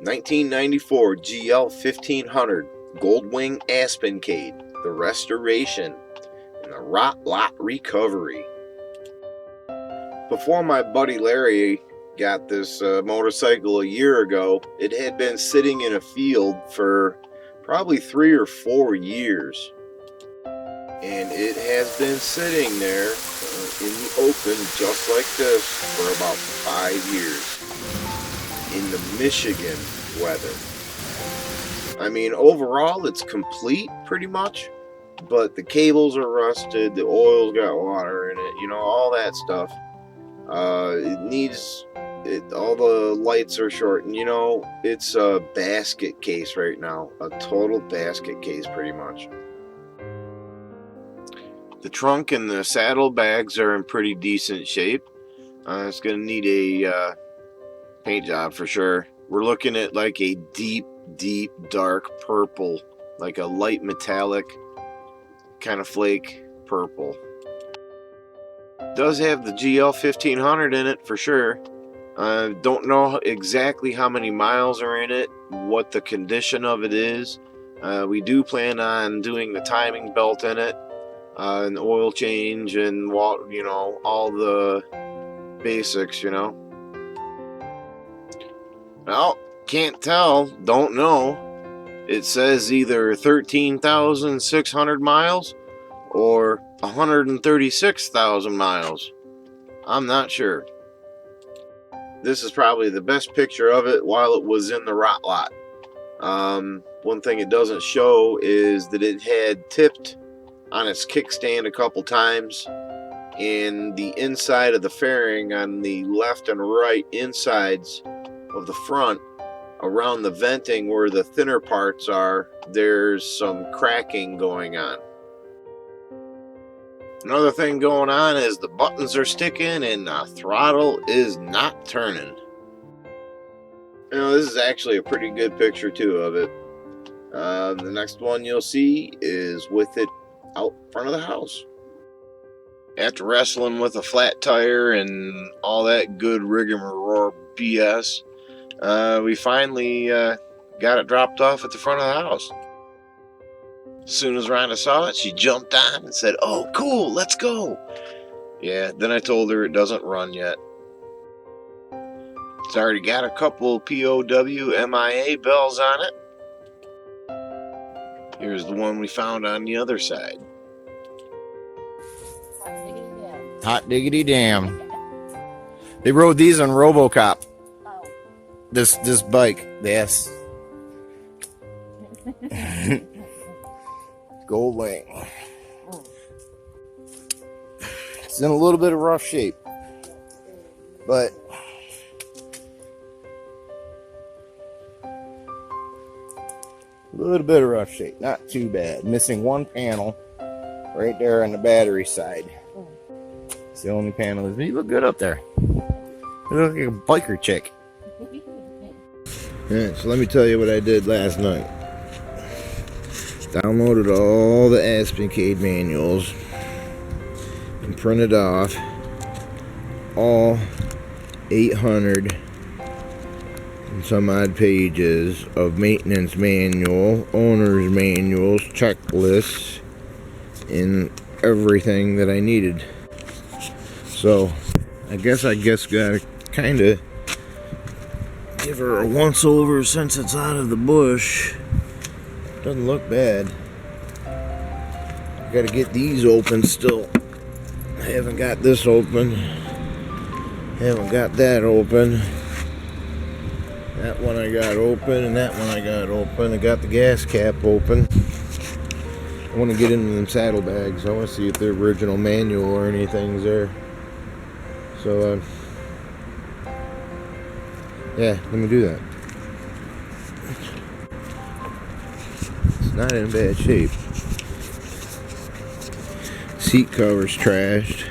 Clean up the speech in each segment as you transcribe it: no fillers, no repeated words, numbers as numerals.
1994 GL1500 GoldWing Aspencade, the restoration, and the rot lot recovery. Before my buddy Larry got this motorcycle a year ago, it had been sitting in a field for probably 3 or 4 years. And it has been sitting there in the open just like this for about 5 years in the Michigan weather. I mean, overall it's complete pretty much, but the cables are rusted, the oil's got water in it, you know, all that stuff. It needs it, all the lights are short, and you know, it's a basket case right now, a total basket case pretty much. The trunk and the saddlebags are in pretty decent shape. It's going to need a paint job for sure. We're looking at like a deep dark purple, like a light metallic kind of flake purple. It does have the GL1500 in it for sure. Don't know exactly how many miles are in it, what the condition of it is. We do plan on doing the timing belt in it. An oil change and you know, all the basics, you know. Well, can't tell, don't know. It says either 13,600 miles or 136,000 miles. I'm not sure. This is probably the best picture of it while it was in the rot lot. One thing it doesn't show is that it had tipped on its kickstand a couple times, and the inside of the fairing on the left and right insides of the front, around the venting where the thinner parts are, there's some cracking going on. Another thing going on is the buttons are sticking and the throttle is not turning. You know, this is actually a pretty good picture too of it. The next one you'll see is with it out front of the house. After wrestling with a flat tire and all that good rigmarole BS, we finally got it dropped off at the front of the house. As soon as Rhonda saw it, she jumped on and said, "Oh, cool, let's go." Yeah, then I told her it doesn't run yet. It's already got a couple POW MIA bells on it. Here's the one we found on the other side. Hot diggity damn. They rode these on RoboCop. This bike. Yes. GoldWing. It's in a little bit of rough shape, but a little bit of rough shape, not too bad. Missing one panel right there on the battery side. It's the only panel. You look good up there. You look like a biker chick. Alright, so let me tell you what I did last night. Downloaded all the Aspencade manuals and printed off all 800 and some odd pages of maintenance manual, owner's manuals, checklists, and everything that I needed. So I guess gotta kind of give her a once over since it's out of the bush. Doesn't look bad. Gotta get these open still. I haven't got this open. Haven't got that open. That one I got open, and that one I got open. I got the gas cap open. I want to get into them saddlebags. I want to see if the original manual or anything's there. So, yeah, let me do that. It's not in bad shape. Seat cover's trashed.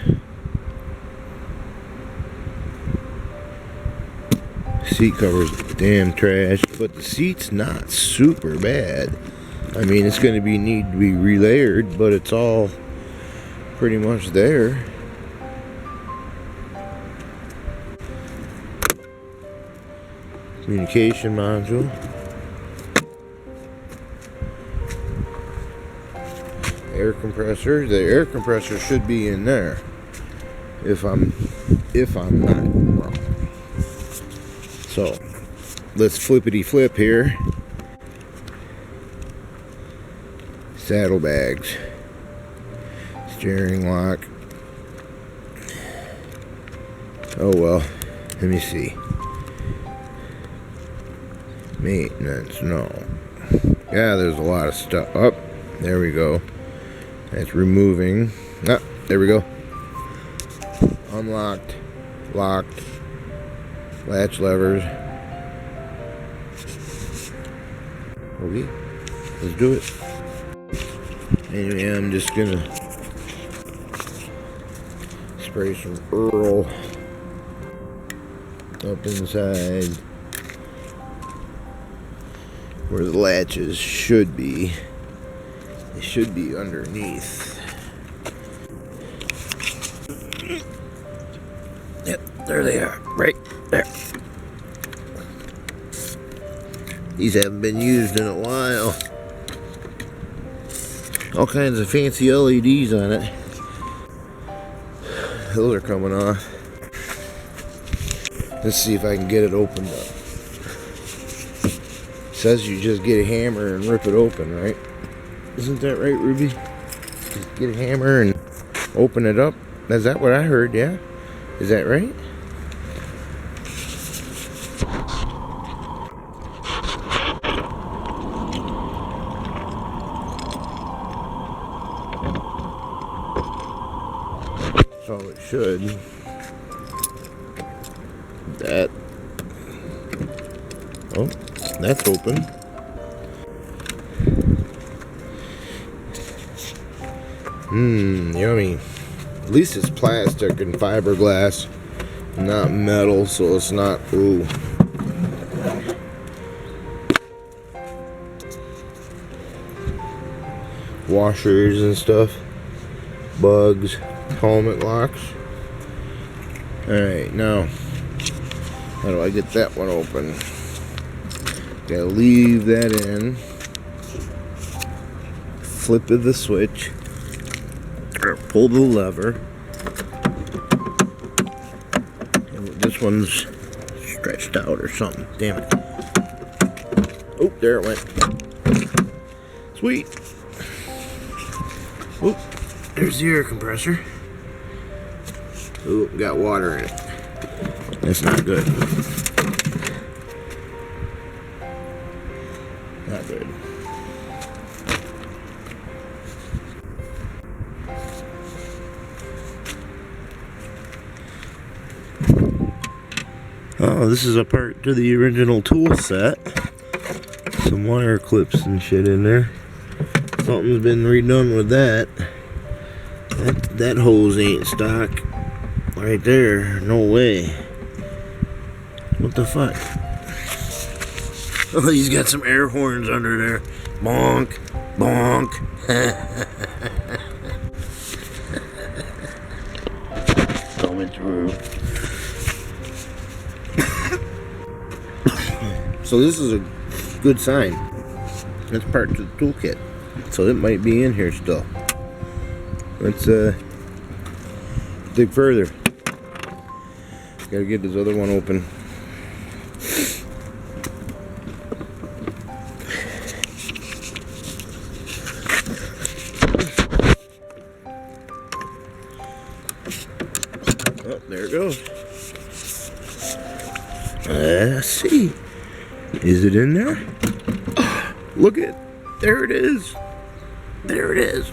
Seat cover's damn trash, but the seat's not super bad. I mean, it's going to need to be relayered, but it's all pretty much there. communication module. Air compressor. The air compressor should be in there. If I'm not wrong. So let's flippity flip here. Saddlebags. Steering lock. Oh well. Let me see. Maintenance, no. Yeah, there's a lot of stuff. Up, there we go. That's removing. Ah, there we go. Unlocked, locked, latch levers. Okay, let's do it. Anyway, I'm just gonna spray some Earl up inside where the latches should be. They should be underneath. Yep, there they are, right there. These haven't been used in a while. All kinds of fancy LEDs on it. Those are coming off. Let's see if I can get it opened up. It says you just get a hammer and rip it open, right? Isn't that right, Ruby? Just get a hammer and open it up. Is that what I heard? Yeah? Is that right? So it should. That. Oh, that's open. Yummy. At least it's plastic and fiberglass, not metal, so it's not, ooh. Washers and stuff. Bugs. Helmet locks. Alright, now, how do I get that one open? Gotta leave that in. Flip of the switch. Or pull the lever. And this one's stretched out or something. Damn it. Oh, there it went. Sweet. Oh, there's the air compressor. Oh, got water in it. That's not good. Not good. Oh, this is a part to the original tool set. Some wire clips and shit in there. Something's been redone with that. That hose ain't stock. Right there. No way. What the fuck? Oh, he's got some air horns under there. Bonk. Bonk. Coming through. So this is a good sign. That's part to the toolkit. So it might be in here still. Let's dig further. Gotta get this other one open. Oh, there it goes. Let's see. Is it in there? Oh, look it. There it is. There it is.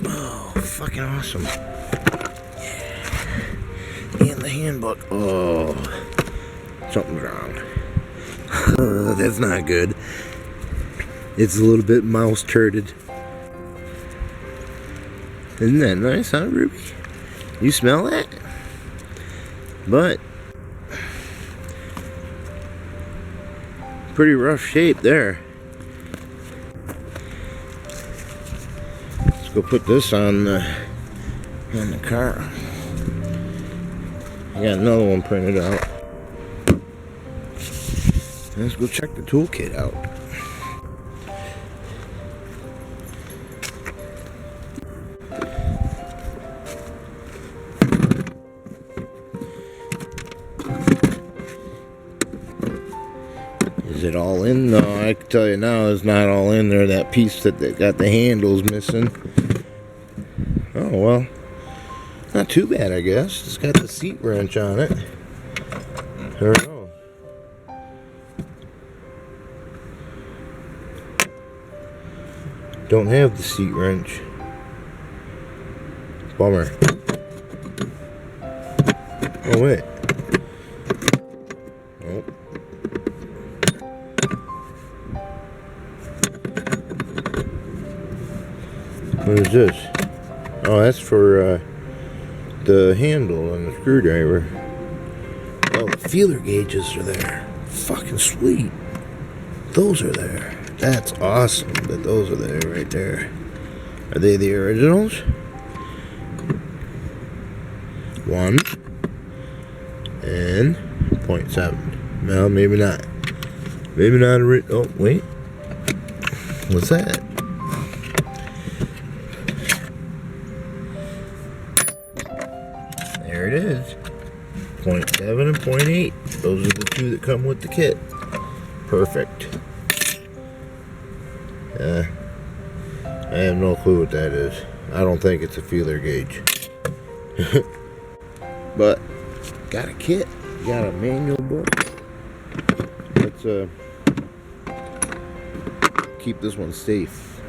Oh, fucking awesome. And the handbook. Oh, something's wrong. That's not good. It's a little bit mouse turded. Isn't that nice, huh, Ruby? You smell that? But pretty rough shape there. Let's go put this on the car. I got another one printed out. Let's go check the toolkit out. Is it all in? No, I can tell you now it's not all in there. That piece that got the handles missing. Oh, well. Not too bad, I guess. It's got the seat wrench on it. There we go. Don't have the seat wrench. Bummer. Oh, wait. Nope. What is this? Oh, that's for the handle on the screwdriver. Oh, the feeler gauges are there. Fucking sweet. Those are there. That's awesome that those are there right there. Are they the originals? 1 and 0.7. No, maybe not. Maybe not oh, wait. What's that? There it is. 0.7 and 0.8. Those are the two that come with the kit. Perfect. I have no clue what that is. I don't think it's a feeler gauge. But got a kit. Got a manual book. Let's keep this one safe.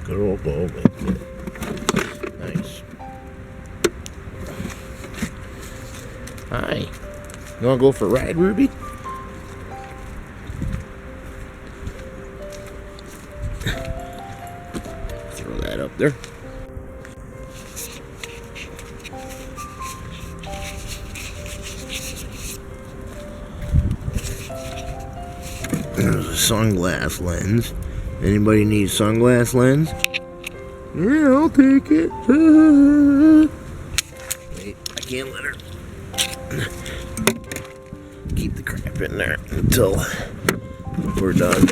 Good old GoldWing. Nice. Hi. You wanna go for a ride, Ruby? Throw that up there. There's a sunglass lens. Anybody need sunglass lens? Yeah, I'll take it. Wait, I can't let her keep the crap in there until we're done.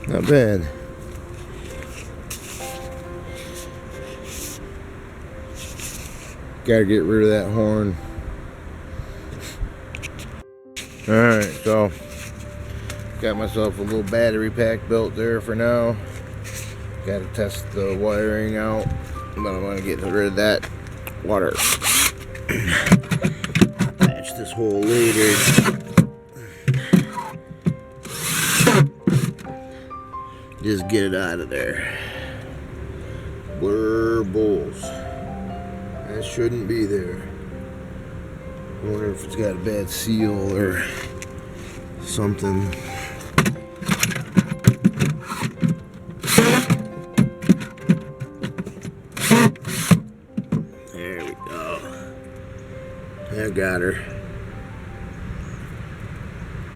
Not bad. Gotta get rid of that horn. Alright, so got myself a little battery pack built there for now. Gotta test the wiring out, but I'm gonna get rid of that water. Patch this hole later. Just get it out of there. Blur bulls. That shouldn't be there. I wonder if it's got a bad seal or something. There we go. I got her.